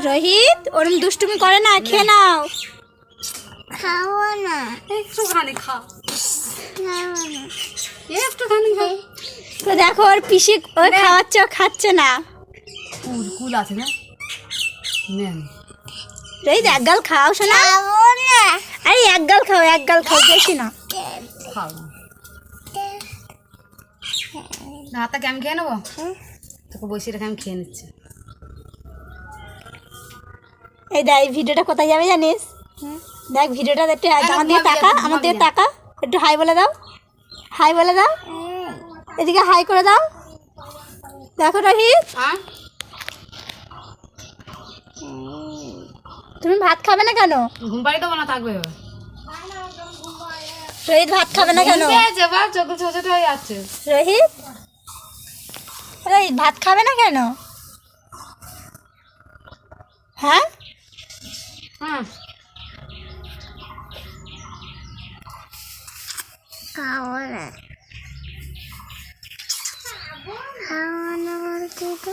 রোহিত ওরম দুষ্টুমি করে না, খেয়ে নাও। খাও না, একটুখানি খাও, তো দেখো ওর পিসি ওই খাওয়াচ্ছে, ও খাচ্ছে না। কুল আছে না, নেন রোহিত এক গাল খাও শোনা। আরে এক গাল খাও, এক গাল খাও, বেশি না। খাও না, হাতটাকে আমি খেয়ে নেবো, তোকে বসিয়ে রেখে আমি খেয়ে নিচ্ছি। এই দেখ এই ভিডিওটা কোথায় যাবে জানিস? দেখ ভিডিওটা একটু আমার দিকে তাকা, আমার দিকে তাকা, একটু হাই বলে দাও, হাই বলে দাও, এদিকে হাই করে দাও। দেখো রোহিত, তুমি ভাত খাবে না কেন? ঘুম পাড়ি দেবো না, থাকবে রোহিত ভাত খাবে না কেন? চোখে ছোট ছোট হয়ে যাচ্ছে। রোহিত, রোহিত ভাত খাবে না কেন? হ্যাঁ হ্যাঁ, খাও না, খাও না বলছি তো।